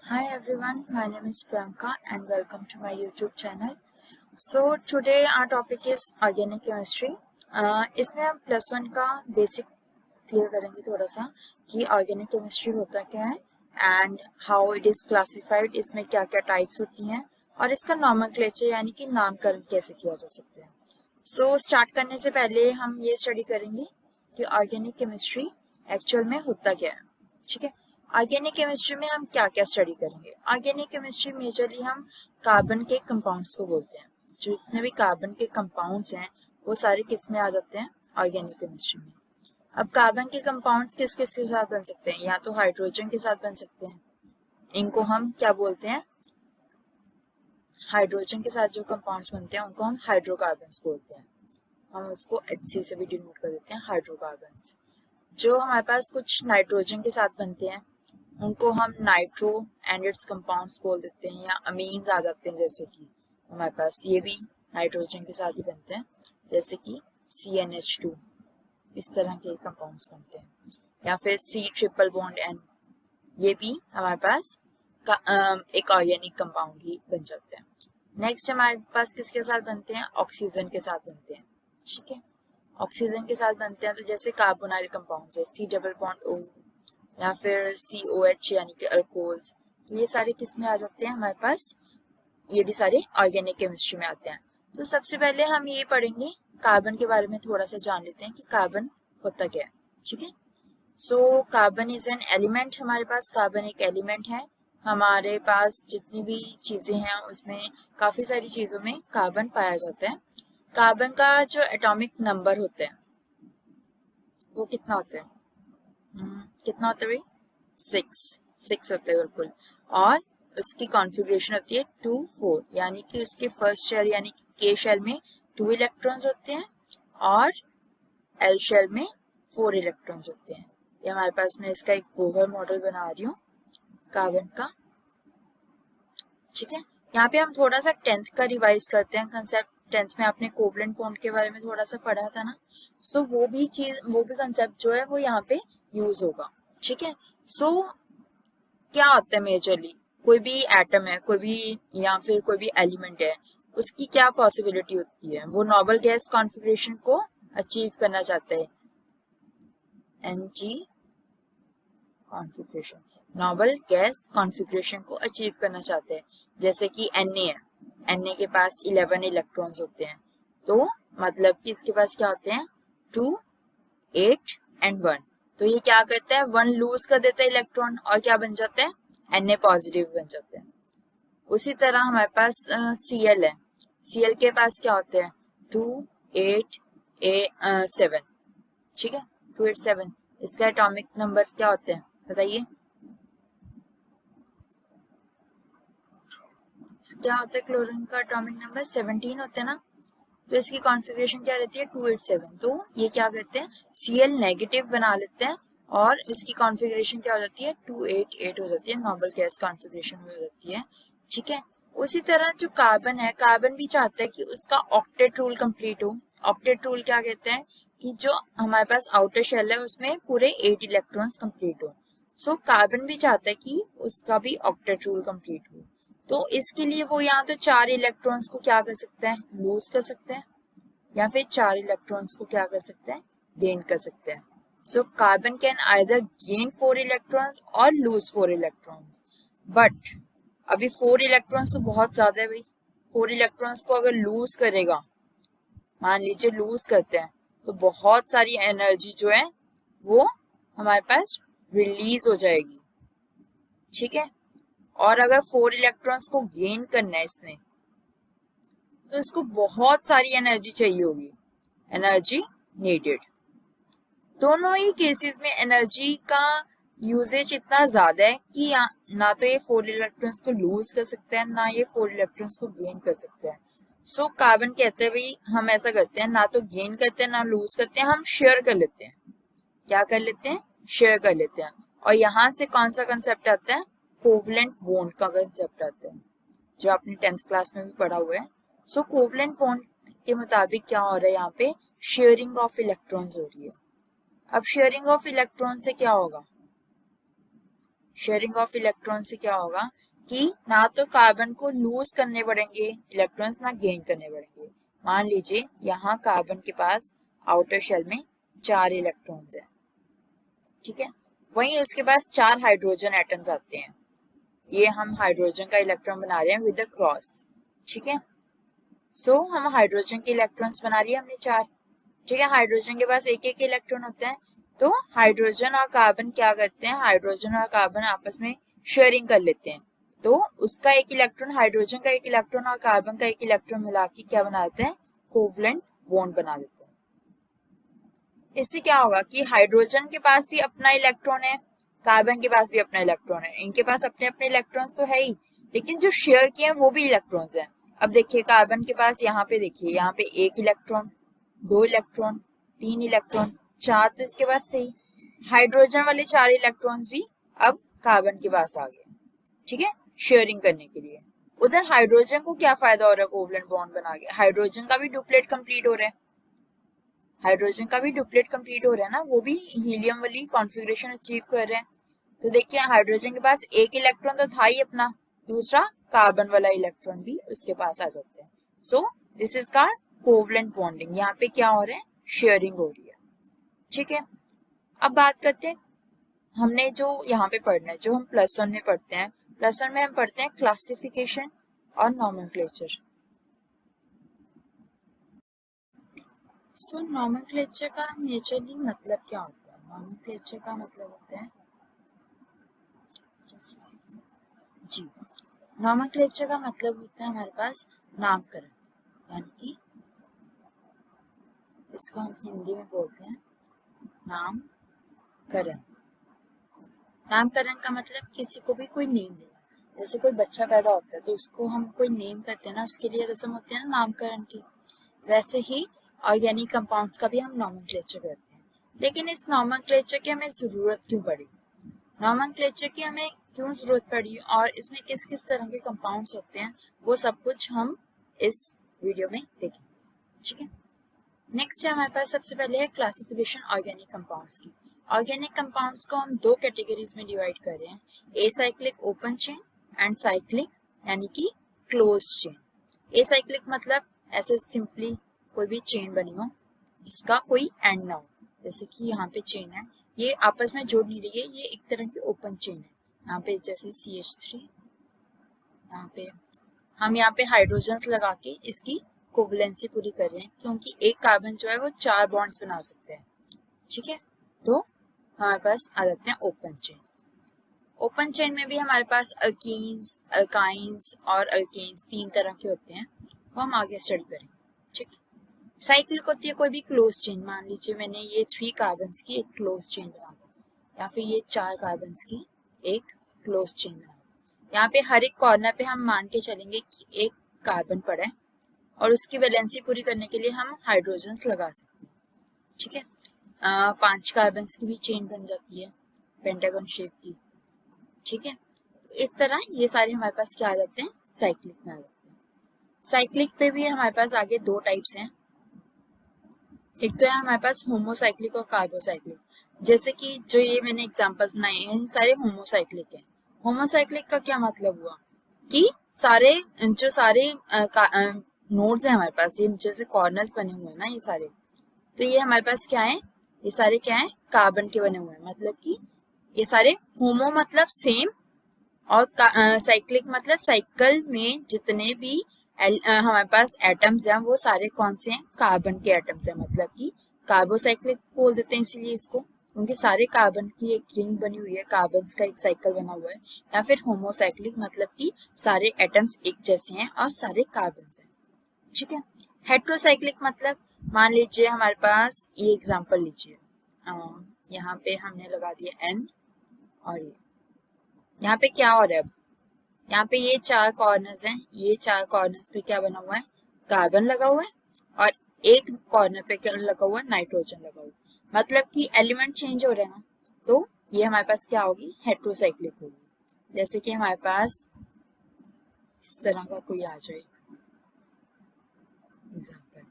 Hi everyone, my name is Priyanka and welcome to my YouTube channel. So today our topic is organic chemistry. इसमें हम plus one का basic clear करेंगे थोड़ा सा कि organic chemistry होता क्या है and how it is classified, इसमें क्या क्या टाइप्स होती हैं और इसका नॉमेनक्लेचर यानी कि नामकरण कैसे किया जा सकता है. सो स्टार्ट करने से पहले हम ये स्टडी करेंगे कि ऑर्गेनिक केमिस्ट्री एक्चुअल में होता क्या है. ठीक है, ऑर्गेनिक केमिस्ट्री में हम क्या क्या स्टडी करेंगे. ऑर्गेनिक केमिस्ट्री मेजरली हम कार्बन के कंपाउंड्स को बोलते हैं. जो जितने भी कार्बन के कंपाउंड्स हैं वो सारे किस में आ जाते हैं, ऑर्गेनिक केमिस्ट्री में. अब कार्बन के कंपाउंड्स किस किस के साथ बन सकते हैं, या तो हाइड्रोजन के साथ बन सकते हैं, इनको हम क्या बोलते हैं, हाइड्रोजन के साथ जो कंपाउंड्स बनते हैं उनको हम हाइड्रोकार्बन्स बोलते हैं. हम उसको HC से भी डिनोट कर देते हैं, हाइड्रोकार्बन्स. जो हमारे पास कुछ नाइट्रोजन के साथ बनते हैं उनको हम नाइट्रो एंड इट्स कंपाउंड्स बोल देते हैं, या अमीन्स आ जाते हैं, जैसे कि हमारे पास ये भी नाइट्रोजन के साथ ही बनते हैं, जैसे कि CnH2. इस तरह के कंपाउंड्स बनते हैं, या फिर C ट्रिपल बॉन्ड N, ये भी हमारे पास एक ऑर्गेनिक कंपाउंड ही बन जाते हैं. नेक्स्ट हमारे पास किसके साथ बनते हैं, ऑक्सीजन के साथ बनते हैं. ठीक है, ऑक्सीजन के साथ बनते हैं तो जैसे कार्बोनाइल कंपाउंड्स है C डबल बॉन्ड O, या फिर COH यानी कि अल्कोहल्स. तो ये सारे किस में आ जाते हैं हमारे पास, ये भी सारे ऑर्गेनिक केमिस्ट्री में आते हैं. तो सबसे पहले हम ये पढ़ेंगे, कार्बन के बारे में थोड़ा सा जान लेते हैं कि कार्बन होता क्या है. ठीक है, so carbon is an element. हमारे पास कार्बन एक एलिमेंट है. हमारे पास जितनी भी चीजें हैं उसमें काफी सारी चीजों में कार्बन पाया जाता है. कार्बन का जो एटॉमिक नंबर होता है वो कितना होता है, कितना होता है भाई, 6 होता है बिल्कुल. और उसकी कॉन्फ़िगरेशन होती है 2 4, यानी कि उसके फर्स्ट शेल यानी कि के शेल में 2 इलेक्ट्रॉन्स होते हैं और एल शेल में 4 इलेक्ट्रॉन्स होते हैं. ये हमारे पास, मैं इसका एक बोहर मॉडल बना रही हूँ कार्बन का. ठीक है, यहाँ पे हम थोड़ा सा 10th का रिवाइज करते हैं कंसेप्ट. 10th में आपने कोवलेंट बॉन्ड के बारे में थोड़ा सा पढ़ा था ना, सो वो भी कंसेप्ट जो है वो यहाँ पे यूज होगा. ठीक है, सो क्या होता है मेजरली, कोई भी एटम है, कोई भी या फिर कोई भी एलिमेंट है, उसकी क्या पॉसिबिलिटी होती है, वो नोबल गैस कॉन्फ़िगरेशन को अचीव करना चाहता है. Ng configuration, noble gas configuration को अचीव करना चाहते हैं. जैसे कि Na है, Na के पास 11 इलेक्ट्रॉन्स होते हैं, तो मतलब कि इसके पास क्या होते हैं, 2 8 एंड 1. तो ये क्या करता है, 1 लूज कर देता है इलेक्ट्रॉन और क्या बन जाता है, Na पॉजिटिव बन जाता है. उसी तरह हमारे पास Cl है. Cl के पास क्या होते हैं, 2 8 7. ठीक है, 2 8 7. इसका एटॉमिक नंबर क्या होते हैं बताइए, क्या होता है, क्लोरीन का एटॉमिक नंबर 17 होते हैं ना. तो इसकी कॉन्फ़िगरेशन क्या रहती है, 287. तो ये क्या करते हैं, Cl नेगेटिव बना लेते हैं और इसकी कॉन्फ़िगरेशन क्या हो जाती है, 288 हो जाती है, नोबल गैस कॉन्फ़िगरेशन हो जाती है. ठीक है, उसी तरह जो कार्बन है, कार्बन भी चाहता है कि उसका ऑक्टेट रूल कंप्लीट हो. ऑक्टेट रूल क्या कहते हैं कि जो हमारे पास आउटर शेल है उसमें पूरे 8 इलेक्ट्रॉन्स कंप्लीट हो. सो कार्बन भी चाहता है कि उसका भी ऑक्टेट रूल कंप्लीट हो. तो इसके लिए वो या तो 4 इलेक्ट्रॉन्स को क्या कर सकता है, लूज कर सकता है, या फिर 4 इलेक्ट्रॉन्स को क्या कर सकते हैं, गेन कर सकते हैं. So carbon can either gain 4 electrons और लूज 4 इलेक्ट्रॉन्स. बट अभी 4 इलेक्ट्रॉन्स तो बहुत ज्यादा है भाई. 4 इलेक्ट्रॉन्स को अगर लूज करेगा, मान लीजिए लूज करते हैं, तो बहुत सारी एनर्जी जो है वो हमारे पास रिलीज हो जाएगी. ठीक है, और अगर 4 इलेक्ट्रॉन्स को गेन करना है इसने, तो इसको बहुत सारी एनर्जी चाहिए होगी, एनर्जी नीडेड. दोनों ही केसेस में एनर्जी का यूजेज इतना ज्यादा है कि ना तो ये 4 इलेक्ट्रॉन्स को लूज कर सकते हैं, ना ये 4 इलेक्ट्रॉन्स को गेन कर सकते हैं. सो कार्बन कहते हैं भाई हम ऐसा करते हैं, ना तो गेन करते हैं ना लूज करते हैं, हम शेयर कर लेते हैं. क्या कर लेते हैं, शेयर कर लेते हैं. और यहाँ से कौन सा कंसेप्ट आता है, कोवलेंट बॉन्ड का कंसेप्ट आता है, जो आपने 10th क्लास में भी पढ़ा हुआ है. सो कोवलेंट बॉन्ड के मुताबिक क्या हो रहा है, यहाँ पे शेयरिंग ऑफ इलेक्ट्रॉन्स हो रही है. अब शेयरिंग ऑफ इलेक्ट्रॉन से क्या होगा, शेयरिंग ऑफ इलेक्ट्रॉन से क्या होगा कि ना तो कार्बन को लूज करने पड़ेंगे इलेक्ट्रॉन्स, ना गेन करने पड़ेंगे। मान लीजिए यहाँ कार्बन के पास आउटर शेल में 4 इलेक्ट्रॉन्स है, ठीक है, वहीं उसके पास 4 हाइड्रोजन एटम्स आते हैं। ये हम हाइड्रोजन का इलेक्ट्रॉन बना रहे हैं विद द क्रॉस, ठीक है। सो हम हाइड्रोजन के इलेक्ट्रॉन्स बना लिए हमने 4, ठीक है। हाइड्रोजन के पास एक एक इलेक्ट्रॉन होते हैं, तो हाइड्रोजन और कार्बन क्या करते हैं, हाइड्रोजन और कार्बन आपस में शेयरिंग कर लेते हैं। तो उसका एक इलेक्ट्रॉन, हाइड्रोजन का एक इलेक्ट्रॉन और कार्बन का एक इलेक्ट्रॉन मिला के क्या बनाते हैं, कोवलेंट बॉन्ड बना देते हैं। इससे क्या होगा कि हाइड्रोजन के पास भी अपना इलेक्ट्रॉन है, कार्बन के पास भी अपना इलेक्ट्रॉन है, इनके पास अपने अपने इलेक्ट्रॉन्स तो है ही, लेकिन जो शेयर किए हैं वो भी इलेक्ट्रॉन्स हैं। अब देखिए कार्बन के पास यहाँ पे देखिए, यहाँ पे 1 इलेक्ट्रॉन, 2 इलेक्ट्रॉन, 3 इलेक्ट्रॉन, 4 तो इसके पास थे ही। हाइड्रोजन वाले 4 इलेक्ट्रॉन्स भी अब कार्बन के पास आ गए, ठीक है, शेयरिंग करने के लिए। उधर हाइड्रोजन को क्या फायदा हो रहा है कोवलेंट बॉन्ड बना के, हाइड्रोजन का भी डुप्लेट कंप्लीट हो रहा है, हाइड्रोजन का भी डुप्लेट कंप्लीट हो रहा है ना, वो भी हीलियम वाली कॉन्फ़िगरेशन अचीव कर रहे हैं। तो देखिए हाइड्रोजन के पास एक इलेक्ट्रॉन तो था ही अपना, दूसरा कार्बन वाला इलेक्ट्रॉन भी उसके पास आ जाते हैं। So this is called covalent bonding. यहाँ पे क्या हो रहा है, शेयरिंग हो रही है, ठीक है। अब बात करते हैं हमने जो यहाँ पे पढ़ना है, जो हम +1 में पढ़ते हैं, +1 में हम पढ़ते हैं क्लासिफिकेशन और नॉमेनक्लेचर। सो नॉमेनक्लेचर का नेचरली मतलब क्या होता है, नॉमेनक्लेचर का मतलब होता है जी, नॉमेनक्लेचर का मतलब होता है हमारे पास नामकरण, यानी कि इसको हम हिंदी में बोलते हैं नामकरण। नामकरण का मतलब किसी को भी कोई नेम देना, जैसे कोई बच्चा पैदा होता है तो उसको हम कोई नेम करते हैं ना, उसके लिए रस्म होती है ना नामकरण की, वैसे ही ऑर्गेनिक कंपाउंड्स का भी हम नॉमेनक्लेचर करते हैं। लेकिन इस नॉमेनक्लेचर की हमें जरूरत क्यों पड़ी, नॉमेनक्लेचर की हमें क्यों जरूरत पड़ी और इसमें किस किस तरह के कंपाउंड्स होते हैं, वो सब कुछ हम इस वीडियो में देखेंगे, ठीक है। नेक्स्ट है हमारे पास सबसे पहले है क्लासिफिकेशन ऑर्गेनिक कंपाउंड्स की। ऑर्गेनिक कंपाउंड्स को हम 2 कैटेगरीज में डिवाइड कर रहे हैं, acyclic open chain and cyclic यानी कि क्लोज्ड चेन। एसाइक्लिक मतलब ऐसे सिंपली कोई भी चेन बनी हो जिसका कोई एंड ना हो, जैसे कि यहाँ पे चेन है, ये आपस में जोड़ नहीं रही है, ये एक तरह की ओपन चेन है। यहाँ पे जैसे CH3, यहाँ पे हम यहाँ पे हाइड्रोजन्स लगा के इसकी कोवलेंसी पूरी कर रहे हैं, क्योंकि एक कार्बन जो है वो 4 बॉन्ड्स बना सकते हैं, ठीक है। तो हमारे पास आ जाते हैं ओपन चेन। ओपन चेन में भी हमारे पास अल्कीन्स, अल्काइंस और अल्केन्स 3 तरह के होते हैं, वो हम आगे स्टडी करेंगे, ठीक है। साइक्लिक होती है कोई भी क्लोज चेन, मान लीजिए मैंने ये 3 कार्बन्स की एक क्लोज चेन बना दी, या फिर ये 4 कार्बन्स की एक क्लोज चेन बना दी। यहाँ पे हर एक कॉर्नर पे हम मान के चलेंगे कि एक कार्बन पड़ा है और उसकी वैलेंसी पूरी करने के लिए हम हाइड्रोजन्स लगा सकते हैं, ठीक है। 5 कार्बन्स की भी चेन बन जाती है पेंटागन शेप की, ठीक है। तो इस तरह ये सारे हमारे पास क्या आ जाते हैं, साइक्लिक में आ जाते हैं। साइक्लिक पे भी हमारे पास आगे 2 टाइप्स हैं, एक तो है हमारे पास होमोसाइक्लिक और कार्बोसाइक्लिक। जैसे कि जो ये मैंने एग्जांपल्स बनाए हैं ये सारे होमोसाइक्लिक हैं। होमोसाइक्लिक का क्या मतलब हुआ कि सारे जो सारे नोड्स हैं हमारे पास, ये नीचे से कॉर्नर्स बने हुए हैं ना ये सारे, तो ये हमारे पास क्या है, ये सारे क्या है, कार्बन के बने हुए हैं। मतलब कि ये सारे होमो मतलब सेम और साइक्लिक मतलब साइकिल में जितने भी हमारे पास एटम्स हैं वो सारे कौन से हैं, कार्बन के एटम्स हैं। मतलब कि कार्बोसाइक्लिक बोल देते हैं इसीलिए इसको, क्योंकि सारे कार्बन की एक रिंग बनी हुई है, कार्बन का एक साइकिल बना हुआ है। या फिर होमोसाइक्लिक मतलब कि सारे एटम्स एक जैसे हैं और सारे कार्बन हैं, ठीक है। हेट्रोसाइक्लिक मतलब मान लीजिए हमारे पास ये एग्जांपल लीजिए, यहाँ पे हमने लगा दिया N और ये यहाँ पे क्या हो रहा है, अब यहाँ पे ये 4 कॉर्नर्स हैं, ये 4 कॉर्नर्स पे क्या बना हुआ है, कार्बन लगा हुआ है और एक कॉर्नर पे क्या लगा हुआ है, नाइट्रोजन लगा हुआ है। मतलब कि एलिमेंट चेंज हो रहे हैं ना, तो ये हमारे पास क्या होगी, हेट्रोसाइक्लिक होगी। जैसे कि हमारे पास इस तरह का कोई आ जाए एग्जाम्पल,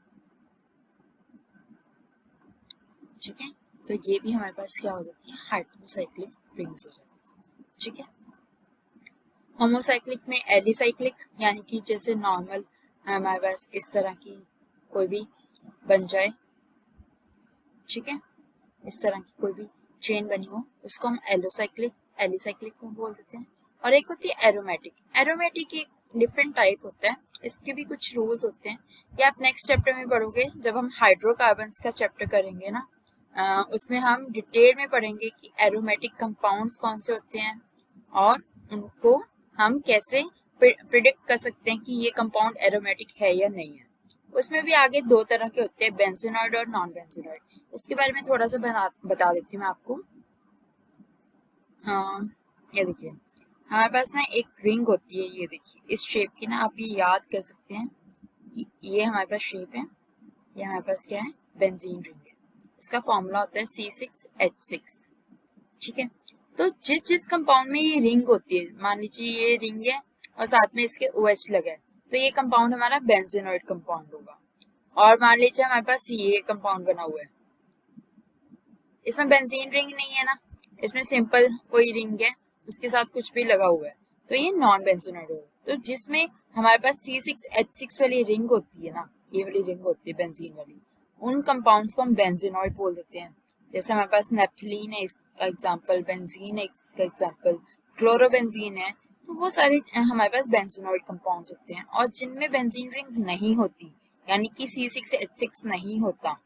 ठीक है, तो ये भी हमारे पास क्या हो जाती है, हेट्रोसाइक्लिक रिंग्स हो जाती है। ठीक है। होमोसाइक्लिक में एलिसाइक्लिक, यानी कि जैसे नॉर्मल हमारे पास इस तरह की कोई भी बन जाए, ठीक है, इस तरह की कोई भी चेन बनी हो, उसको हम एलिसाइक्लिक बोल देते हैं। और एक होती है एरोमेटिक। एरोमेटिक एक डिफरेंट टाइप होता है, इसके भी कुछ रूल्स होते हैं। ये आप नेक्स्ट चैप्टर में पढ़ोगे, जब हम हाइड्रोकार्बन्स का चैप्टर करेंगे ना, उसमें हम डिटेल में पढ़ेंगे कि एरोमेटिक कंपाउंड्स कौन से होते हैं और उनको हम कैसे प्रिडिक्ट कर सकते हैं कि ये कंपाउंड एरोमेटिक है या नहीं है। उसमें भी आगे दो तरह के होते हैं, बेंजीनॉइड और नॉन बेंजीनॉइड। इसके बारे में थोड़ा सा बता देती हूँ मैं आपको। ये देखिए, हमारे पास ना एक रिंग होती है, ये देखिए इस शेप की ना, आप ये याद कर सकते हैं कि ये हमारे पास शेप है, ये हमारे पास क्या है, बेंजीन रिंग है। इसका फॉर्मूला होता है C6H6, ठीक है। तो जिस जिस कंपाउंड में ये रिंग होती है, मान लीजिए ये रिंग है और साथ में इसके OH लगा है, तो ये कंपाउंड हमारा बेंजीनॉइड कंपाउंड होगा। और मान लीजिए हमारे पास ये कंपाउंड बना हुआ है, इसमें बेंजीन रिंग नहीं है ना, इसमें सिंपल कोई रिंग है, उसके साथ कुछ भी लगा हुआ है, तो ये नॉन बेंजीनॉइड होगा। तो जिसमें हमारे पास C6H6 वाली रिंग होती है ना, ये वाली रिंग होती है बेंजीन वाली, उन कंपाउंड्स को हम बेंजीनॉइड बोल देते हैं। जैसे हमारे पास नेप्थलीन है इसका एग्जाम्पल, बेंजीन है इसका एग्जाम्पल, क्लोरोबेंजीन है, तो वो सारे हमारे पास बेंजीनॉइड कंपाउंड्स होते हैं। और जिनमें बेंजीन रिंग नहीं होती, यानी कि C6H6 नहीं होता,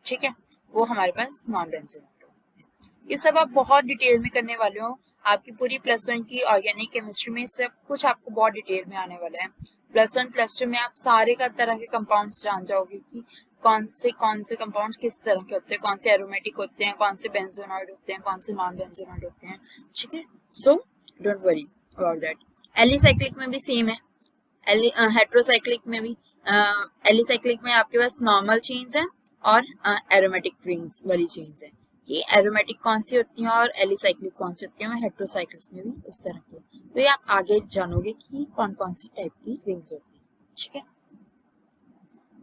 ठीक है, वो हमारे पास नॉन बेंजीनॉइड होते हैं। ये सब आप बहुत डिटेल में करने वाले हो, आपकी पूरी +1 की ऑर्गेनिक केमिस्ट्री में सब कुछ आपको बहुत डिटेल में आने वाला है। +1 +2 में आप सारे का तरह के कंपाउंड्स जान जाओगे कि कौन से कंपाउंड किस तरह के होते हैं, कौन से एरोमेटिक होते हैं, कौन से बेंजीनॉइड होते हैं, कौन से नॉन बेंजीनॉइड होते हैं, ठीक है। So don't worry about that. Alicyclic में भी सेम है, हेट्रोसाइक्लिक में भी, एलिसाइक्लिक में आपके पास नॉर्मल चेन्स है और एरोमेटिक रिंग्स वाली चेन्स है, कि एरोमेटिक कौन सी होती हैं और एलिसाइक्लिक कौन सी होती है। हेट्रोसाइक्लिक में भी इस तरह की, तो ये आप आगे जानोगे कि कौन कौन सी टाइप की रिंग्स होती है, ठीक है।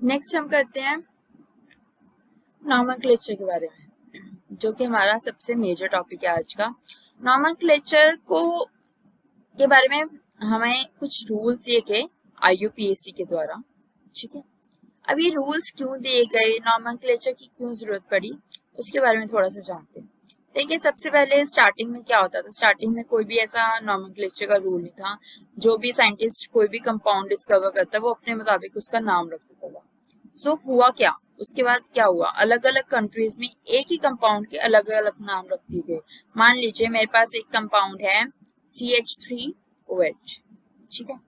नेक्स्ट हम करते हैं नॉमेनक्लेचर के बारे में, जो कि हमारा सबसे मेजर टॉपिक है आज का। नॉमेनक्लेचर को के बारे में हमें कुछ रूल्स दिए गए IUPAC के द्वारा, ठीक है। अब ये रूल्स क्यों दिए गए, नॉमेनक्लेचर की क्यों जरूरत पड़ी, उसके बारे में थोड़ा सा जानते हैं। देखिए, सबसे पहले स्टार्टिंग में क्या होता था, स्टार्टिंग में कोई भी ऐसा नॉमेनक्लेचर का रूल नहीं था। जो भी साइंटिस्ट कोई भी कंपाउंड डिस्कवर करता वो अपने मुताबिक उसका नाम रख देता था। सो हुआ क्या, उसके बाद क्या हुआ, अलग अलग कंट्रीज में एक ही कंपाउंड के अलग अलग नाम रख दिए गए। मान लीजिए मेरे पास एक कंपाउंड है CH3OH, ठीक है,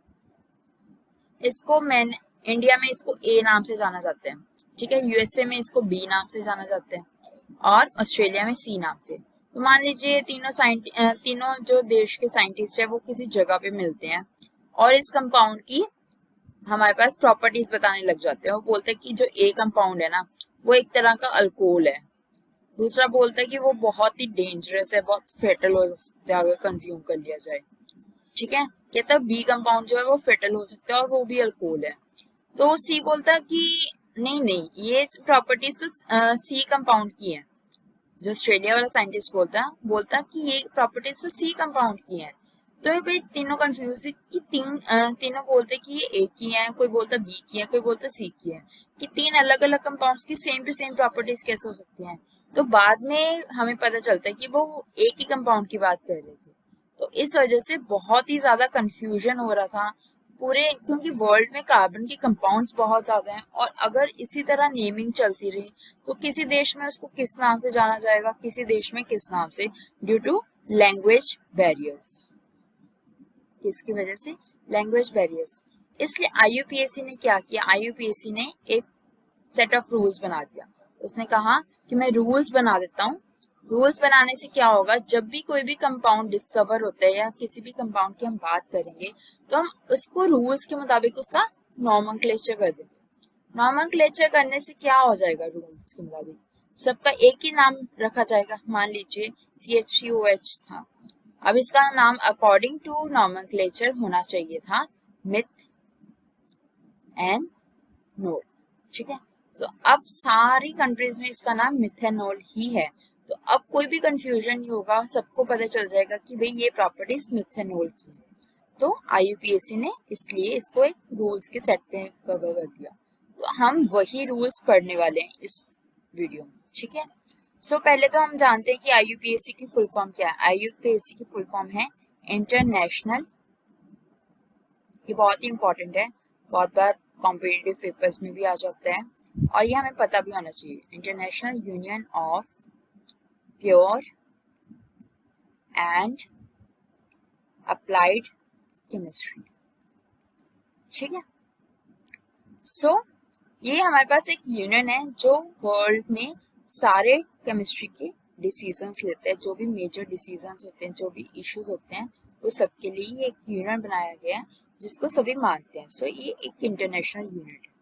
इसको मैंने इंडिया में इसको A नाम से जाना जाता है, ठीक है, USA में इसको B नाम से जाना जाता है और ऑस्ट्रेलिया में C नाम से। तो मान लीजिए तीनों जो देश के साइंटिस्ट है वो किसी जगह पे मिलते हैं और इस कंपाउंड की हमारे पास प्रॉपर्टीज बताने लग जाते हैं। वो बोलते हैं कि जो A कंपाउंड है ना, वो एक तरह का अल्कोहल है, दूसरा बोलता है कि वो बहुत ही डेंजरस है, बहुत फेटल हो सकता है अगर कंज्यूम कर लिया जाए, ठीक है। कहता है B कंपाउंड जो है वो फेटल हो सकता है और वो भी अल्कोहल है। तो C बोलता है कि नहीं नहीं, ये प्रॉपर्टीज तो C कंपाउंड की है। जो ऑस्ट्रेलिया वाला साइंटिस्ट बोलता कि ये प्रॉपर्टीज तो C कंपाउंड की है। तो ये भाई तीनों कंफ्यूज है कि तीनों बोलते कि ये A की है, कोई बोलता B की है, कोई बोलता C की है, कि तीन अलग अलग कंपाउंड्स की सेम टू सेम प्रॉपर्टीज कैसे हो सकती हैं। तो बाद में हमें पता चलता है कि वो एक ही कंपाउंड की बात कर रहे थे। तो इस वजह से बहुत ही ज्यादा कंफ्यूजन हो रहा था पूरे, क्योंकि वर्ल्ड में कार्बन के कंपाउंड्स बहुत ज्यादा हैं और अगर इसी तरह नेमिंग चलती रही तो किसी देश में उसको किस नाम से जाना जाएगा, किसी देश में किस नाम से, ड्यू टू लैंग्वेज बैरियर्स। किसकी वजह से, लैंग्वेज बैरियर्स। इसलिए IUPAC ने क्या किया, IUPAC ने एक सेट ऑफ रूल्स बना दिया। उसने कहा कि मैं रूल्स बना देता हूँ। रूल्स बनाने से क्या होगा, जब भी कोई भी कंपाउंड डिस्कवर होता है या किसी भी कंपाउंड की हम बात करेंगे तो हम उसको रूल्स के मुताबिक उसका नॉमेनक्लेचर कर देंगे। नॉमेनक्लेचर करने से क्या हो जाएगा, रूल्स के मुताबिक सबका एक ही नाम रखा जाएगा। मान लीजिए CH3OH था, अब इसका नाम अकॉर्डिंग टू नॉमेनक्लेचर होना चाहिए था मिथ एंड नोल, ठीक है। तो अब सारी कंट्रीज में इसका नाम मिथेनॉल ही है। तो अब कोई भी कंफ्यूजन नहीं होगा, सबको पता चल जाएगा कि भाई ये प्रॉपर्टीज मिथेनॉल की है। तो IUPAC ने इसलिए इसको एक रूल्स के सेट पे कवर कर दिया। तो हम वही रूल्स पढ़ने वाले हैं इस वीडियो में, ठीक है। सो पहले तो हम जानते हैं कि IUPAC की फुल फॉर्म क्या है। IUPAC की फुल फॉर्म है इंटरनेशनल, ये बहुत ही इंपॉर्टेंट है, बहुत बार कॉम्पिटिटिव पेपर्स में भी आ जाता है और ये हमें पता भी होना चाहिए। International union of pure and applied chemistry, ठीक है। सो ये हमारे पास एक यूनियन है जो वर्ल्ड में सारे केमिस्ट्री के डिसीजंस लेते हैं, जो भी मेजर डिसीजंस होते हैं, जो भी इश्यूज होते हैं, वो सबके लिए एक यूनियन बनाया गया है जिसको सभी मानते हैं। सो ये एक इंटरनेशनल यूनिट है,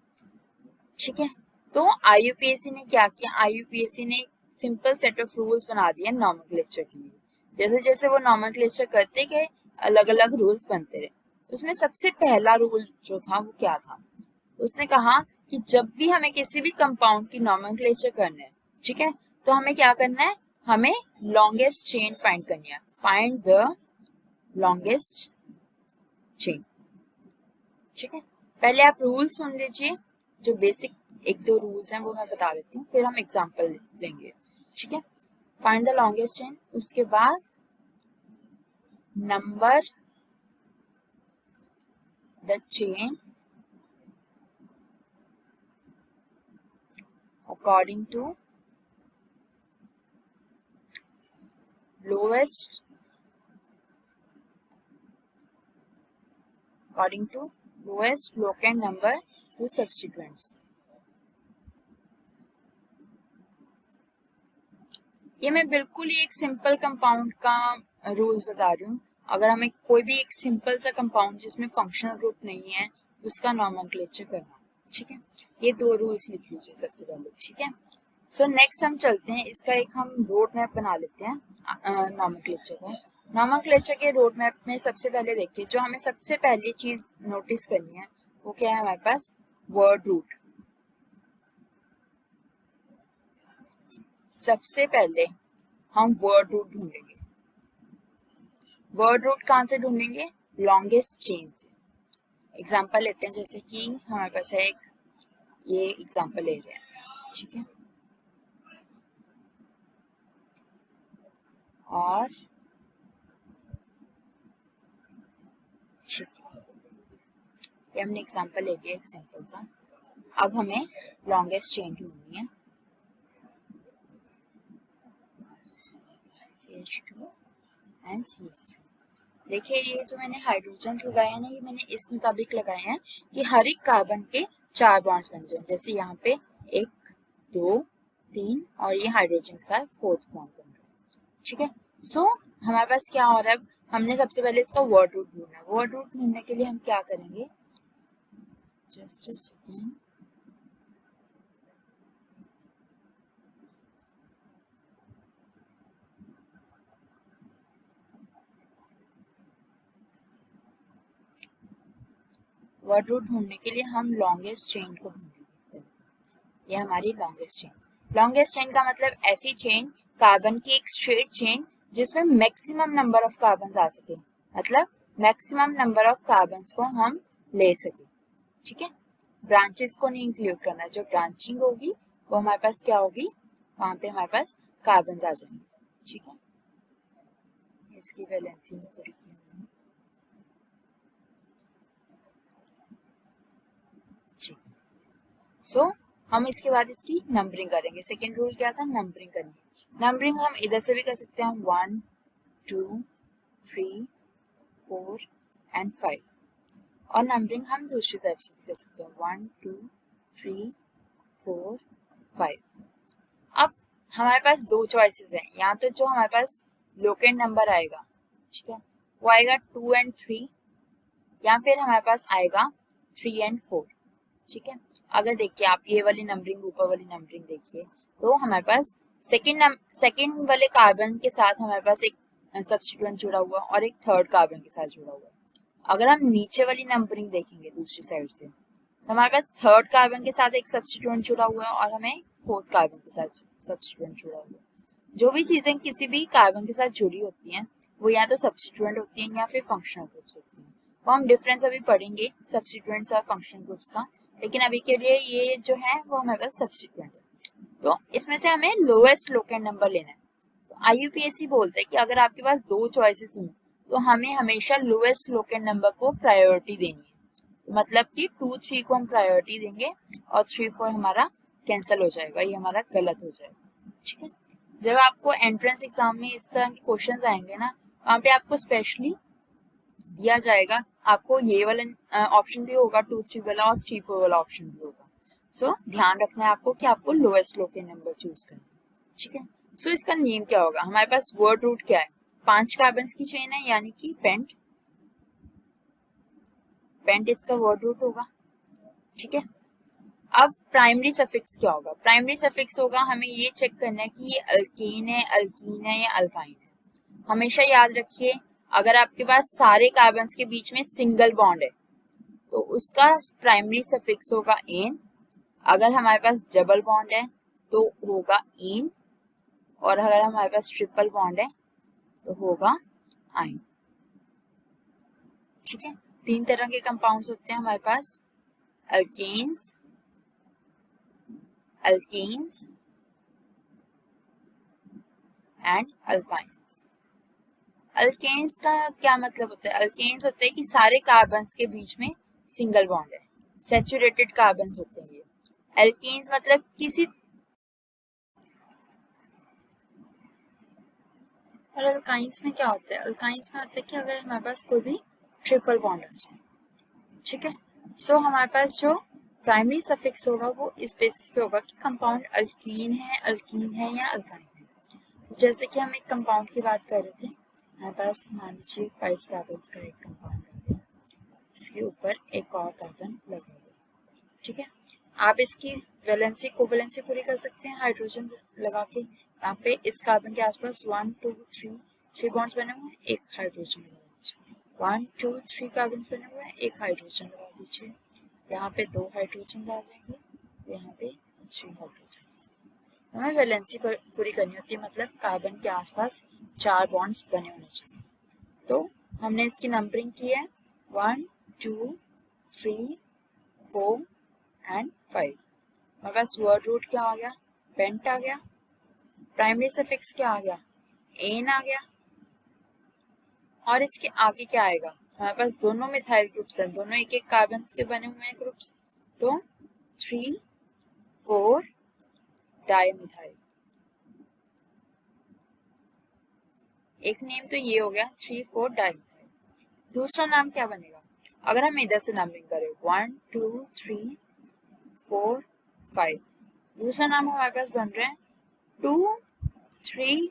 ठीक है। तो IUPAC ने क्या किया, IUPAC ने सिंपल सेट ऑफ रूल्स बना दिए नॉमेनक्लेचर के लिए। जैसे जैसे वो नॉमेनक्लेचर करते गए अलग अलग रूल्स बनते रहे। उसमें सबसे पहला रूल जो था वो क्या था, उसने कहा कि जब भी हमें किसी भी कंपाउंड की नॉमेनक्लेचर करना है, ठीक है, तो हमें क्या करना है, हमें लॉन्गेस्ट चेन फाइंड करनी है। फाइंड द लॉन्गेस्ट चेन, ठीक है। पहले आप रूल्स सुन लीजिए, जो बेसिक एक दो रूल्स हैं वो मैं बता देती हूँ, फिर हम एग्जांपल लेंगे, ठीक है। फाइंड द लॉन्गेस्ट चेन, उसके बाद number the chain according to lowest locant number to substituents। ये मैं बिल्कुल ही एक सिंपल कंपाउंड का रूल्स बता रही हूँ। अगर हमें कोई भी एक सिंपल सा कंपाउंड जिसमें फंक्शनल ग्रुप नहीं है उसका नॉमेनक्लेचर करना, ठीक है। ये दो रूल्स लिख लीजिए सबसे पहले, ठीक है। सो नेक्स्ट हम चलते हैं, इसका एक हम रोड मैप बना लेते हैं नॉमेनक्लेचर का। नॉमेनक्लेचर के रोड मैप में सबसे पहले देखिए, जो हमें सबसे पहली चीज नोटिस करनी है वो क्या है, हमारे पास वर्ड रूट। सबसे पहले हम वर्ड रूट ढूंढेंगे। वर्ड रूट कहाँ से ढूंढेंगे, लॉन्गेस्ट चेन से। एग्जांपल लेते हैं, जैसे कि हमारे पास है एक, ये एग्जांपल ले रहे हैं, ठीक है। और ठीक है, ये हमने एग्जांपल ले लिया एक सिंपल सा। अब हमें लॉन्गेस्ट चेन ढूंढनी है, CH2 एंड CH3। देखिए ये जो मैंने हाइड्रोजन्स लगाए हैं ना, ये मैंने इस मुताबिक लगाए हैं कि हर एक कार्बन के 4 बॉन्ड्स बन जाए। जैसे यहाँ पे 1 2 3 और ये हाइड्रोजन के साथ 4th बॉन्ड बन रहा है, ठीक है। सो हमारे पास क्या हो रहा है, हमने सबसे पहले इसका वर्ड रूट ढूंढना है। वर्ड रूट ढूंढने के लिए हम क्या करेंगे, just a second, word root ढूंढने के लिए हम लॉन्गेस्ट चेन को ढूंढेंगे। ये हमारी लॉन्गेस्ट चेन। लॉन्गेस्ट चेन का मतलब ऐसी चेन, कार्बन की एक स्ट्रेट चेन जिसमें मैक्सिमम नंबर ऑफ कार्बन आ सके, मतलब मैक्सिमम नंबर ऑफ कार्बन को हम ले सके, ठीक है। ब्रांचेस को नहीं इंक्लूड करना, जो ब्रांचिंग होगी वो हमारे पास क्या होगी, वहां पे हमारे पास कार्बन आ जाएंगे, ठीक है। इसकी वैलेंसी में पूरी की हमने, ठीक है। सो हम इसके बाद इसकी नंबरिंग करेंगे। सेकेंड रूल क्या था, नंबरिंग करनी है। नंबरिंग हम इधर से भी कर सकते हैं, 1 2 3 4 एंड 5। और नंबरिंग हम दूसरी तरफ से भी कर सकते हैं, 1 2 3 4 5। अब हमारे पास दो चॉइसेस हैं, या तो जो हमारे पास लोकेंट नंबर आएगा, ठीक है, वो आएगा 2 एंड 3, या फिर हमारे पास आएगा 3 एंड 4, ठीक है। अगर देखिए आप ये वाली नंबरिंग, ऊपर वाली नंबरिंग देखिए, तो हमारे पास सेकेंड वाले कार्बन के साथ हमारे पास एक सब्स्टिट्यूएंट जुड़ा हुआ और एक थर्ड कार्बन के साथ जुड़ा हुआ है। अगर हम नीचे वाली नंबरिंग देखेंगे दूसरी साइड से, तो हमारे पास थर्ड कार्बन के साथ एक सब्स्टिट्यूएंट जुड़ा हुआ है और हमें फोर्थ कार्बन के साथ सब्स्टिट्यूएंट जुड़ा हुआ है। जो भी चीजें किसी भी कार्बन के साथ जुड़ी होती हैं वो या तो सब्स्टिट्यूएंट होती हैं या फिर फंक्शनल ग्रुप्स होती हैं। तो हम डिफरेंस अभी पढ़ेंगे सब्स्टिट्यूएंट्स और फंक्शनल ग्रुप्स का, लेकिन अभी के लिए ये जो है वो हमारे पास सब्स्टिट्यूएंट है। तो इसमें से हमें लोएस्ट लोकेंट नंबर लेना है। तो IUPAC बोलते हैं कि अगर आपके पास दो चॉइसेस हों तो हमें हमेशा लोएस्ट लोकेंट नंबर को प्रायोरिटी देनी है। तो मतलब कि 2, 3 को हम प्रायोरिटी देंगे और 3, 4 हमारा कैंसिल हो जाएगा, ये हमारा गलत हो जाएगा। ठीक है, जब आपको एंट्रेंस एग्जाम में इस तरह के क्वेश्चंस आएंगे ना, वहाँ पे आपको स्पेशली दिया जाएगा, आपको ये वाला ऑप्शन भी होगा 2, 3 वाला और 3, 4 वाला ऑप्शन भी होगा। सो ध्यान रखना है आपको कि आपको लोएस्ट लोकेंट नंबर चूज करना है। ठीक है, सो इसका नेम क्या होगा, हमारे पास वर्ड रूट क्या है, 5 कार्बन की चेन है यानी कि पेंट इसका वर्ड रूट होगा। ठीक है, अब प्राइमरी सफिक्स क्या होगा, प्राइमरी सफिक्स होगा, हमें ये चेक करना है कि ये अल्कीन है, अल्कीन है या अल्काइन है। हमेशा याद रखिए अगर आपके पास सारे कार्बन्स के बीच में सिंगल बॉन्ड है तो उसका प्राइमरी सफिक्स होगा एन, अगर हमारे पास डबल बॉन्ड है तो होगा इन, और अगर हमारे पास ट्रिपल बॉन्ड है तो होगा आइन। ठीक है, 3 तरह के कंपाउंड्स होते हैं हमारे पास, alkanes, alkenes and alkynes. Alkanes का क्या मतलब होता है, अल्केन्स होते हैं कि सारे कार्बन्स के बीच में सिंगल बॉन्ड है, सैचुरेटेड कार्बन्स होते हैं ये। एल्कीन्स मतलब किसी, और अल्काइंस में क्या होता है, अल्काइंस में होता है कि अगर हमारे पास कोई भी ट्रिपल बॉन्ड आ जाए। ठीक है, सो हमारे पास जो प्राइमरी सफिक्स होगा वो इस बेसिस पे होगा कि कंपाउंड अल्कीन है या अल्काइन है। तो जैसे कि हम एक कंपाउंड की बात कर रहे थे, हमारे पास मान लीजिए 5 कार्बन का एक कंपाउंड आ गया, इसके ऊपर एक और कार्बन लगा हुआ। ठीक है, आप इसकी वैलेंसी कोवैलेंसी पूरी कर सकते हैं हाइड्रोजन लगा के। यहाँ पे इस कार्बन के आसपास 1, 2, 3 बॉन्ड्स बने हुए हैं, एक हाइड्रोजन लगा दीजिए। 1, 2, 3 कार्बन बने हुए हैं, एक हाइड्रोजन लगा दीजिए। यहाँ पे 2 हाइड्रोजन आ जाएंगे, यहाँ पे 3 हाइड्रोजन। हमें वैलेंसी पूरी करनी होती है, मतलब कार्बन के आसपास 4 बॉन्ड्स बने होने चाहिए। तो हमने इसकी नंबरिंग की है 1, 2, 3, 4 एंड 5। हमारे पास वर्ड रूट क्या आ गया, पेंट आ गया। प्राइमरी सफिक्स क्या आ गया, एन आ गया। और इसके आगे क्या आएगा, हमारे पास दोनों मिथाइल ग्रुप्स हैं, दोनों एक एक कार्बन के बने हुए हैं ग्रुप्स, तो 3, 4 डाइमिथाइल। एक नेम तो ये हो गया 3, 4 डाइमिथाइल। दूसरा नाम क्या बनेगा, अगर हम इधर से नंबरिंग करें 1, 2, 3, 4, 5, दूसरा नाम हमारे पास बन रहे हैं 2, 3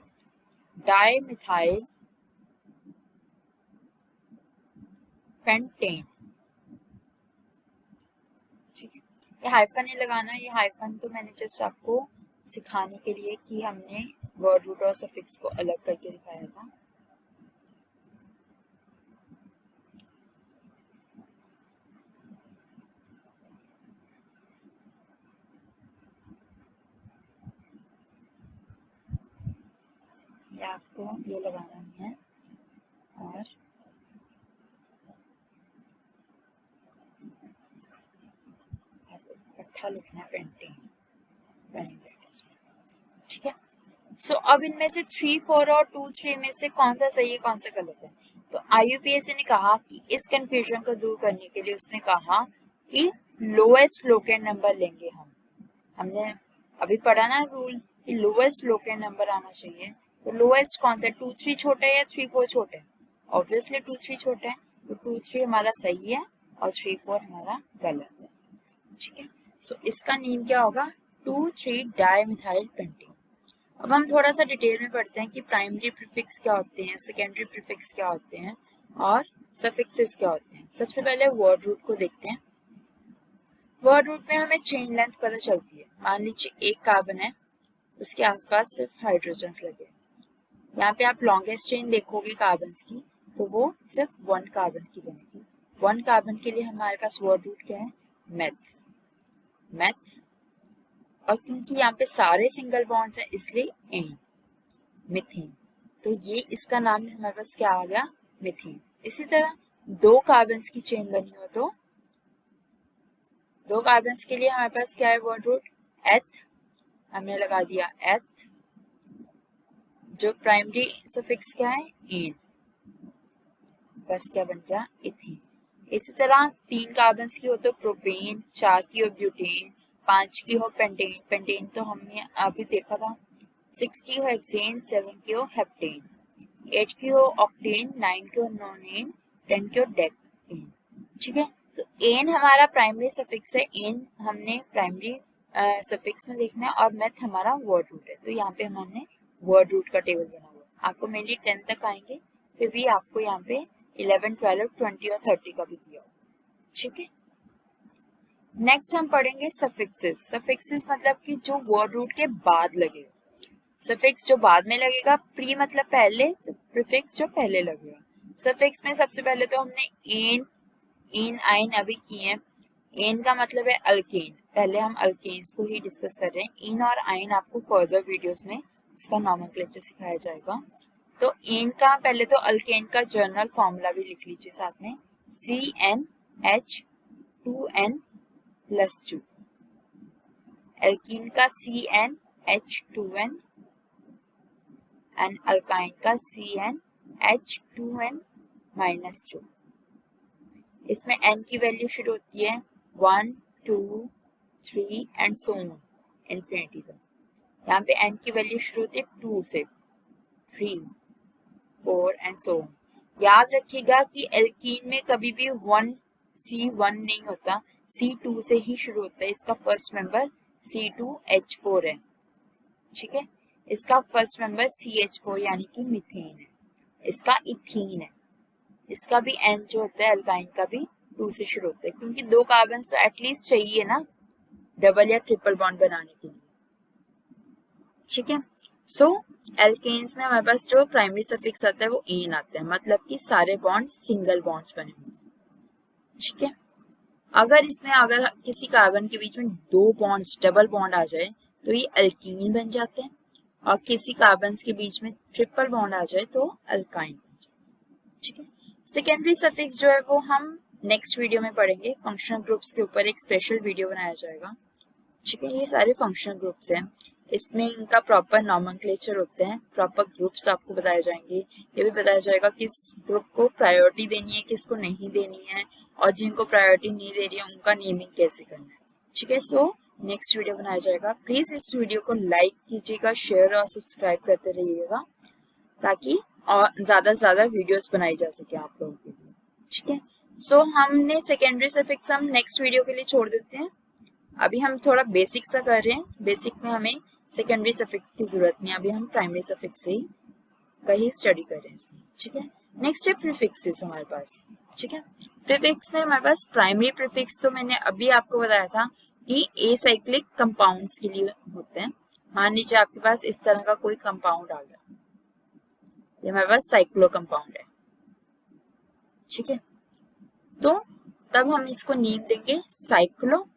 डाइमिथाइल पेंटेन। ठीक है, ये हाइफन नहीं लगाना, ये हाइफन तो मैंने जस्ट आपको सिखाने के लिए कि हमने वर्ड रूट और सफिक्स को अलग करके दिखाया था। ये आपको ये लगाना नहीं है, और इकट्ठा लिखना है पेंटेन रनिंग लेटर्स में। ठीक है, सो अब इनमें से 3, 4 और 2, 3 में से कौन सा सही है कौन सा गलत है। तो IUPAC ने कहा कि इस कंफ्यूजन को दूर करने के लिए उसने कहा कि लोएस्ट लोकेंट नंबर लेंगे हम। हमने अभी पढ़ा ना रूल कि लोएस्ट लोकेंट नंबर आना चाहिए, तो लोएस्ट कौन सा, 2, 3 छोटा है या 3, 4 छोटा है, ऑब्वियसली 2, 3 छोटा है, तो 2, 3 हमारा सही है और 3, 4 हमारा गलत है। ठीक है, सो इसका नेम क्या होगा, 2, 3 डाइमिथाइल पेंटेन। अब हम थोड़ा सा डिटेल में पढ़ते हैं कि प्राइमरी प्रीफिक्स क्या होते हैं, सेकेंडरी प्रीफिक्स क्या होते हैं और सफिक्सेस क्या होते हैं। सबसे पहले वर्ड रूट को देखते हैं। वर्ड रूट में हमें चेन लेंथ पता चलती है, मान लीजिए एक कार्बन है, उसके आसपास सिर्फ हाइड्रोजन लगे, यहाँ पे आप लॉन्गेस्ट चेन देखोगे कार्बन की तो वो सिर्फ 1 कार्बन की बनेगी। 1 कार्बन के लिए हमारे पास वर्ड रूट क्या है, मेथ। और क्योंकि यहाँ पे सारे सिंगल बॉन्ड्स हैं इसलिए एन। मीथेन। तो ये इसका नाम हमारे पास क्या आ गया, मीथेन। इसी तरह दो कार्बन्स की चेन बनी हो तो दो कार्बन्स के लिए हमारे पास क्या है वर्ड रूट, एथ, हमने लगा दिया एथ, जो प्राइमरी सफिक्स क्या है, एन, बस क्या बन गया, इथेन। इसी तरह तीन कार्बन्स की हो तो प्रोपेन, चार की हो ब्यूटेन, पांच की हो पेंटेन, पेंटेन तो हमने अभी देखा था, सिक्स की हो हेक्सेन, सेवन की हो हेप्टेन, एट की हो ऑक्टेन, नाइन की हो नोनेन, टेन की हो डेकेन। ठीक है, तो एन हमारा प्राइमरी सफिक्स है, एन हमने प्राइमरी सफिक्स में देखना है, और मेथ हमारा वर्ड रूट है। तो यहाँ पे हमने वर्ड रूट का टेबल बना हुआ है। आपको मेनली 10 तक आएंगे, फिर भी आपको यहाँ पे 11, 12, 20 और 30 का भी दिया होगा। ठीक है, नेक्स्ट हम पढ़ेंगे सफिक्सेस। सफिक्सेस मतलब कि जो वर्ड रूट के बाद लगेगा। सफिक्स जो बाद में लगेगा, प्री मतलब पहले, तो प्रीफिक्स जो पहले लगेगा। सफिक्स में सबसे पहले तो हमने एन, इन, आइन अभी किए हैं। एन का मतलब है अल्केन, पहले हम अल्केन्स को ही डिस्कस कर रहे हैं। इन और आइन आपको फर्दर वीडियोस में उसका नॉमेनक्लेचर सिखाया जाएगा। तो एन का पहले तो अल्केन का जर्नल फॉर्मूला भी लिख लीजिए साथ में, CnH2n+2। एल्कीन का CnH2n एंड अल्काइन का CnH2n-2। इसमें n की वैल्यू शुरू होती है 1, 2, 3 एंड सो ऑन इन्फिनिटी तक। यहाँ पे n की वैल्यू शुरू होती है 2 से, 3, 4 एंड सो ऑन। याद रखिएगा कि एल्कीन में कभी भी 1C1 नहीं होता, C2 से ही शुरू होता है। इसका फर्स्ट मेंबर C2H4 है। ठीक है, इसका फर्स्ट मेंबर CH4 यानी कि मीथेन है। इसका इथीन है। इसका भी N जो होता है अल्काइन का भी 2 से शुरू होता है, क्योंकि दो कार्बन तो एटलीस्ट चाहिए ना डबल या ट्रिपल बॉन्ड बनाने के लिए। ठीक है, सो एल्केन्स में हमारे पास जो प्राइमरी सफिक्स आता है वो एन आता है, मतलब कि सारे बॉन्ड्स सिंगल बॉन्ड्स बने हुए हैं। ठीक है, अगर किसी कार्बन के बीच में दो बॉन्ड्स डबल बॉन्ड आ जाए तो ये अल्कीन बन जाते हैं, और किसी कार्बन के बीच में ट्रिपल बॉन्ड आ जाए तो अल्काइन बन जाए। ठीक है, सेकेंडरी सफिक्स जो है वो हम नेक्स्ट वीडियो में पढ़ेंगे। फंक्शनल ग्रुप्स के ऊपर एक स्पेशल वीडियो बनाया जाएगा। ठीक है, ये सारे फंक्शनल ग्रुप्स हैं, इसमें इनका प्रॉपर नॉमेनक्लेचर होते हैं, प्रॉपर ग्रुप्स आपको बताए जाएंगे। ये भी बताया जाएगा किस ग्रुप को प्रायोरिटी देनी है, किसको नहीं देनी है, और जिनको प्रायोरिटी नहीं दे रही है उनका नेमिंग कैसे करना है। ठीक है, सो नेक्स्ट वीडियो बनाया जाएगा। प्लीज इस वीडियो को लाइक कीजिएगा, शेयर और सब्सक्राइब करते रहिएगा, ताकि और ज्यादा से ज्यादा वीडियोस बनाई जा सके आप लोगों के लिए। ठीक है, सो हमने सेकेंडरी सफिक्स हम नेक्स्ट वीडियो के लिए छोड़ देते हैं। अभी हम थोड़ा बेसिक सा कर रहे हैं, बेसिक में हमें सेकेंडरी सफिक्स की जरूरत नहीं, अभी हम प्राइमरी सफिक्स से ही कहीं स्टडी कर रहे हैं इसमें। ठीक है, नेक्स्ट है प्रीफिक्सेस हमारे पास। ठीक है, प्रीफिक्स में हमारे पास प्राइमरी प्रीफिक्स तो मैंने अभी आपको बताया था कि एसाइक्लिक कंपाउंड्स के लिए होते हैं। मान लीजिए आपके पास इस तरह का कोई कंपाउंड आ गया, ये हमारे पास साइक्लो कंपाउंड है। ठीक है, तो तब हम इसको नेम देंगे साइक्लो,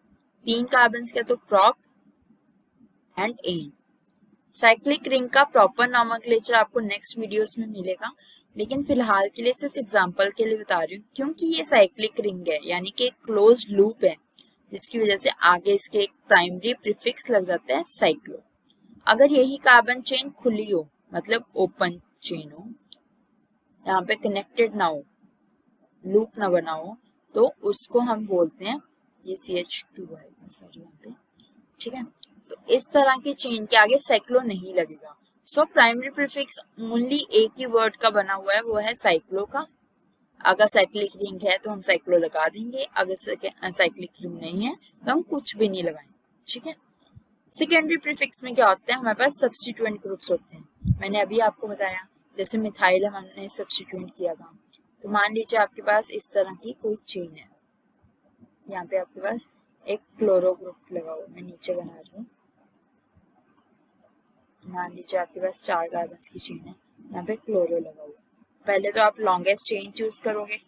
तीन कार्बन के तो prop and ene. Cyclic ring का प्रॉपर नॉमेनक्लेचर आपको नेक्स्ट वीडियोस में मिलेगा, लेकिन फिलहाल के लिए सिर्फ एग्जांपल के लिए बता रही हूँ, क्योंकि ये साइक्लिक रिंग है यानी कि एक क्लोज्ड लूप है, जिसकी वजह से आगे इसके एक प्राइमरी प्रीफिक्स लग जाता है साइक्लो। अगर यही कार्बन चेन खुली हो, मतलब ओपन चेन हो, यहाँ पे कनेक्टेड ना हो, लूप ना बना हो, तो उसको हम बोलते हैं, ये CH2 है सॉरी यहाँ पे। ठीक है, तो इस तरह की चेन के आगे साइक्लो नहीं लगेगा। सो प्राइमरी प्रीफिक्स ओनली एक ही वर्ड का बना हुआ है, वो है साइक्लो का। अगर साइक्लिक रिंग है तो हम साइक्लो लगा देंगे, अगर साइक्लिक रिंग नहीं है तो हम कुछ भी नहीं लगाएंगे। ठीक है, सेकेंडरी प्रीफिक्स में क्या होता है, हमारे पास सब्स्टिट्यूएंट ग्रुप्स होते हैं। मैंने अभी आपको बताया, जैसे मिथाइल हमने सब्स्टिट्यूएंट किया था। तो मान लीजिए आपके पास इस तरह की कोई चेन है, यहाँ पे आपके पास एक क्लोरो ग्रुप लगा हुआ, मैं नीचे बना रही हूँ। मान लीजिए आपके पास 4 कार्बन की चेन है, यहाँ पे क्लोरो लगा हुआ। पहले तो आप लॉन्गेस्ट चेन चूज करोगे।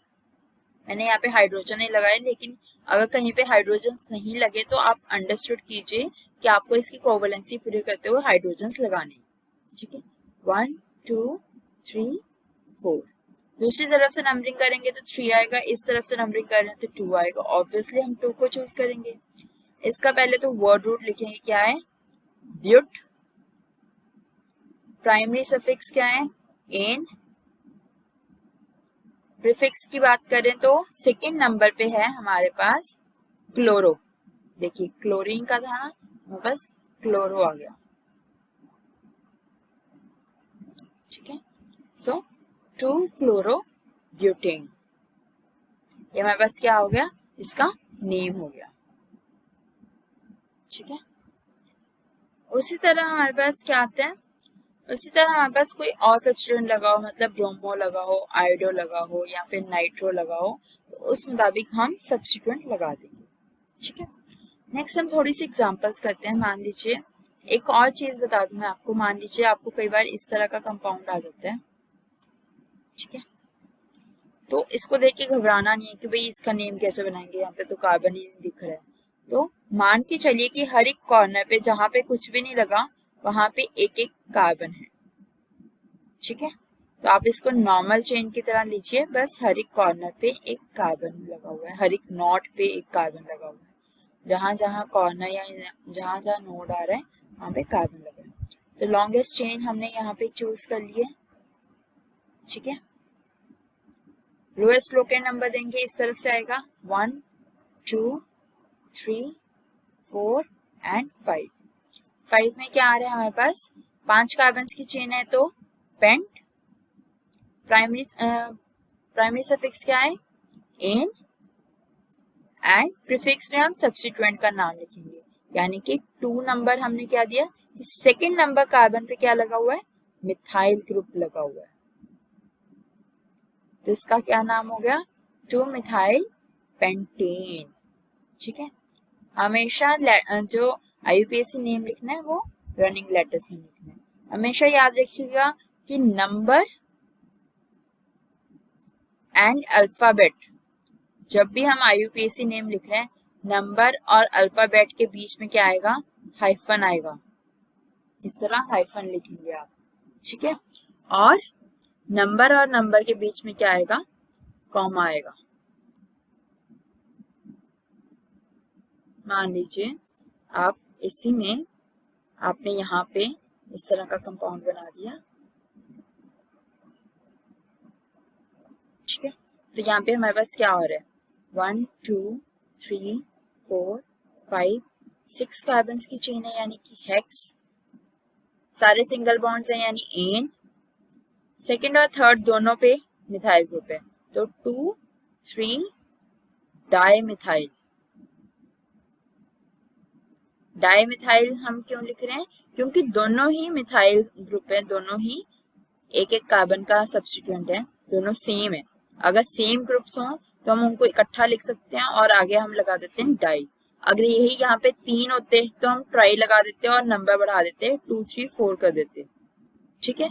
मैंने यहाँ पे हाइड्रोजन नहीं लगाया, लेकिन अगर कहीं पे हाइड्रोजन नहीं लगे तो आप अंडरस्टूड कीजिए कि आपको इसकी कोवैलेंसी पूरी करते हुए हाइड्रोजन लगाने। ठीक है, 1 2 3 4। दूसरी तरफ से नंबरिंग करेंगे तो 3 आएगा, इस तरफ से नंबरिंग कर रहे हैं तो 2 आएगा। ऑब्वियसली हम 2 को चूज करेंगे। इसका पहले तो वर्ड रूट लिखेंगे, क्या है ब्यूट। प्राइमरी सफिक्स क्या है एन। प्रीफिक्स की बात करें तो सेकंड नंबर पे है हमारे पास क्लोरो। देखिए क्लोरीन का था ना, हमारे पास क्लोरो आ गया। ठीक है, सो 2 क्लोरो ब्यूटेन, ये हमारे पास क्या हो गया, इसका नेम हो गया। ठीक है, उसी तरह हमारे पास क्या आता है, उसी तरह हमारे पास कोई और सब्स्टिट्यूएंट लगा हो, मतलब ब्रोमो लगा हो, आयोडो लगा हो या फिर नाइट्रो लगा हो, तो उस मुताबिक हम सब्स्टिट्यूएंट लगा देंगे। ठीक है, नेक्स्ट हम थोड़ी सी एग्जांपल्स करते हैं। मान लीजिए एक और चीज बता दूं मैं आपको, मान लीजिए आपको कई बार इस तरह का कंपाउंड आ जाता है। ठीक है, तो इसको देख के घबराना नहीं है कि भाई इसका नेम कैसे बनाएंगे, यहाँ पे तो कार्बन ही नहीं दिख रहा है। तो मान के चलिए कि हर एक कॉर्नर पे जहां पे कुछ भी नहीं लगा वहां पे एक एक कार्बन है। ठीक है, तो आप इसको नॉर्मल चेन की तरह लीजिए, बस हर एक कॉर्नर पे एक कार्बन लगा हुआ है, हर एक नोड पे एक कार्बन लगा हुआ है। जहां जहां कॉर्नर या जहां जहां नोड आ रहा है वहां पे कार्बन लगा है। तो लॉन्गेस्ट चेन हमने यहाँ पे चूज कर लिए। ठीक है, लोएस्ट लोकेट नंबर देंगे, इस तरफ से आएगा 1 2 3 4 एंड 5। 5 में क्या आ रहा है हमारे पास, 5 कार्बन की चेन है तो पेंट। प्राइमरी सफिक्स क्या है एन, एंड प्रीफिक्स में हम सब्स्टिट्यूएंट का नाम लिखेंगे, यानी कि 2 नंबर हमने क्या दिया कि सेकंड नंबर कार्बन पे क्या लगा हुआ है, मिथाइल ग्रुप लगा हुआ है, तो इसका क्या नाम हो गया 2 मिथाइल पेंटेन। ठीक है, हमेशा जो आईयूपीएसी नेम लिखना है वो रनिंग लेटर्स में लिखना है। हमेशा याद रखिएगा कि नंबर एंड अल्फाबेट, जब भी हम आईयूपीएसी नेम लिख रहे हैं नंबर और अल्फाबेट के बीच में क्या आएगा, हाइफन आएगा, इस तरह हाइफन लिखेंगे आप। ठीक है, और नंबर और नंबर के बीच में क्या आएगा, कॉमा आएगा। मान लीजिए आप इसी में आपने यहाँ पे इस तरह का कंपाउंड बना दिया। ठीक है, तो यहाँ पे हमारे पास क्या हो रहा है 1 2 3 4 5 6 कार्बन की चेन है, यानी कि हेक्स। सारे सिंगल बॉन्ड्स हैं यानी एन। सेकंड और थर्ड दोनों पे मिथाइल ग्रुप है, तो 2 3 डाई मिथाइल। डाई मिथाइल हम क्यों लिख रहे हैं, क्योंकि दोनों ही मिथाइल ग्रुप है, दोनों ही एक एक कार्बन का सब्स्टिट्यूएंट है, दोनों सेम है। अगर सेम ग्रुप्स हों तो हम उनको इकट्ठा लिख सकते हैं और आगे हम लगा देते हैं डाई। अगर यही यहाँ पे 3 होते तो हम ट्राई लगा देते और नंबर बढ़ा देते 2 3 4 कर देते। ठीक है,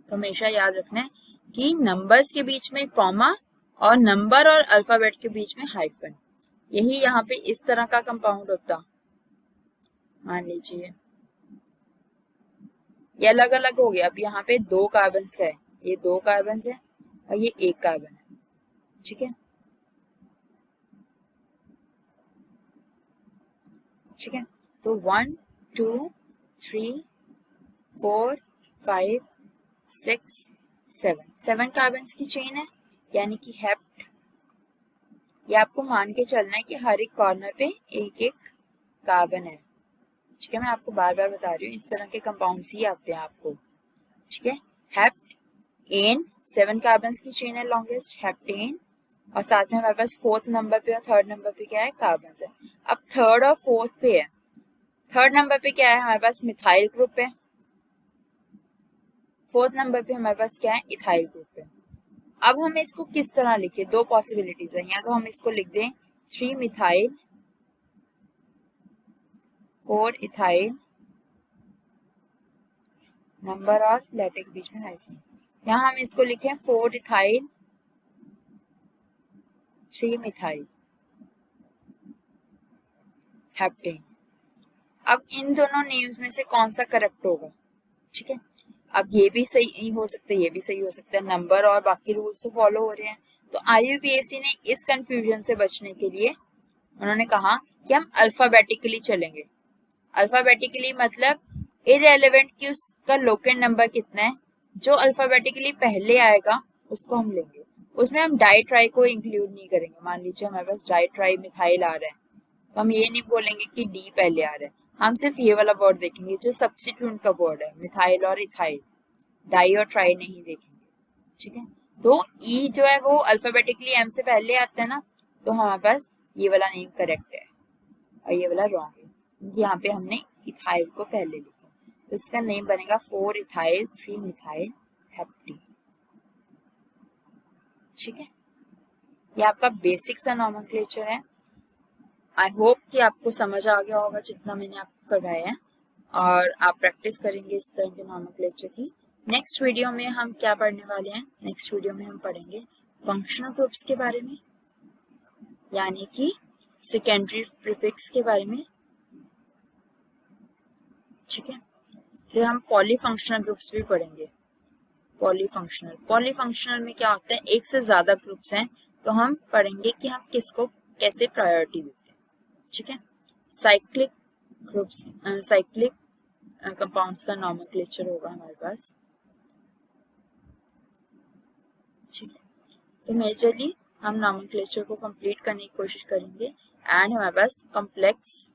तो हमेशा याद रखना है कि नंबर्स के बीच में कॉमा और नंबर और अल्फाबेट के बीच में हाइफन, यही यहाँ पे इस तरह का कंपाउंड होता। मान लीजिए ये अलग अलग हो गया, अब यहाँ पे 2 कार्बन का है, ये 2 कार्बन है और ये 1 कार्बन है। ठीक है, ठीक है, तो 1 2 3 4 5 6 7 कार्बन की चेन है, यानी कि हेप्ट। ये आपको मान के चलना है कि हर एक कॉर्नर पे एक एक कार्बन है। ठीक है, मैं आपको बार बार बता रही हूँ, इस तरह के कंपाउंड्स ही आते हैं आपको। ठीक है, हेप्ट एन, 7 कार्बन की चेन है लॉन्गेस्ट हेप्टेन, और साथ में हमारे पास 4th नंबर पे और 3rd नंबर पे क्या है, कार्बन है। अब 3rd और 4th पे है, 3rd नंबर पे क्या है हमारे पास, मिथाइल ग्रुप है। 4th नंबर पे हमारे पास क्या है, इथाइल ग्रुप है। अब हम इसको किस तरह लिखे, 2 पॉसिबिलिटीज है, या तो हम इसको लिख दें 3 मिथाइल 4 इथाइल, नंबर और लेटर के बीच में हाइफन, यहाँ हम इसको लिखें 4 इथाइल 3 मिथाइल हेप्टेन। अब इन दोनों नेम्स में से कौन सा करेक्ट होगा। ठीक है, अब ये भी सही हो सकता है, ये भी सही हो सकता है, नंबर और बाकी रूल्स तो फॉलो हो रहे हैं। तो IUPAC ने इस कंफ्यूजन से बचने के लिए उन्होंने कहा कि हम अल्फाबेटिकली चलेंगे। अल्फाबेटिकली मतलब इररेलेवेंट कि उसका लोकेंट नंबर कितना है, जो अल्फाबेटिकली पहले आएगा उसको हम लेंगे। उसमें हम डाई ट्राई को इंक्लूड नहीं करेंगे। मान लीजिए हमारे पास डाई ट्राई मिथाइल आ रहा है, तो हम ये नहीं बोलेंगे कि डी पहले आ रहा है, हम सिर्फ ये वाला वर्ड देखेंगे जो सब्स्टिट्यूट का वर्ड है, मिथाइल और इथाइल, डाई और ट्राई नहीं देखेंगे। ठीक है, तो ई जो है वो अल्फाबेटिकली एम से पहले आता है ना, तो हमारे पास ये वाला नेम करेक्ट है और ये वाला रॉन्ग है, क्योंकि यहाँ पे हमने इथाइल को पहले लिखा, तो इसका नेम बनेगा 4 इथाइल 3 मिथाइल हेप्टेन। ठीक है, ये आपका बेसिक सा नॉमेनक्लेचर है। आई होप कि आपको समझ आ गया होगा जितना मैंने आपको करवाया है, और आप प्रैक्टिस करेंगे इस तरह के नॉमेनक्लेचर की। नेक्स्ट वीडियो में हम क्या पढ़ने वाले हैं, नेक्स्ट वीडियो में हम पढ़ेंगे फंक्शनल ग्रुप्स के बारे में, यानी कि सेकेंडरी प्रीफिक्स के बारे में। ठीक है, फिर हम पॉलीफंक्शनल ग्रुप्स भी पढ़ेंगे। पॉलीफंक्शनल में क्या होता है, एक से ज्यादा ग्रुप्स हैं, तो हम पढ़ेंगे कि हम किसको कैसे प्रायोरिटी देते हैं। ठीक है, साइक्लिक ग्रुप्स, साइक्लिक कंपाउंड्स का नॉमेनक्लेचर होगा हमारे पास। ठीक है, तो मेजरली हम नॉमेनक्लेचर को कंप्लीट करने की कोशिश करेंगे, एंड हमारे पास कॉम्प्लेक्स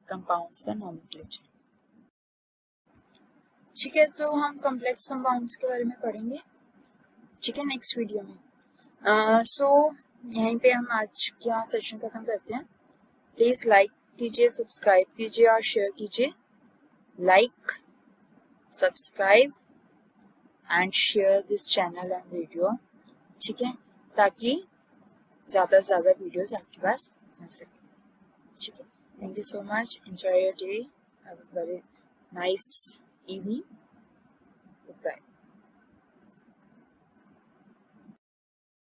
कंपाउंड्स का नॉमेनक्लेचर। ठीक है, तो हम कॉम्प्लेक्स कंपाउंड्स के बारे में पढ़ेंगे। ठीक है, नेक्स्ट वीडियो में। सो यहीं पे हम आज का सेशन खत्म करते हैं। प्लीज लाइक कीजिए, सब्सक्राइब कीजिए और शेयर कीजिए। Like, subscribe and share this channel and video. ठीक है, ताकि ज़्यादा से ज़्यादा वीडियोस आपके पास आ सके। ठीक है, thank you so much, enjoy your day, have a very nice evening.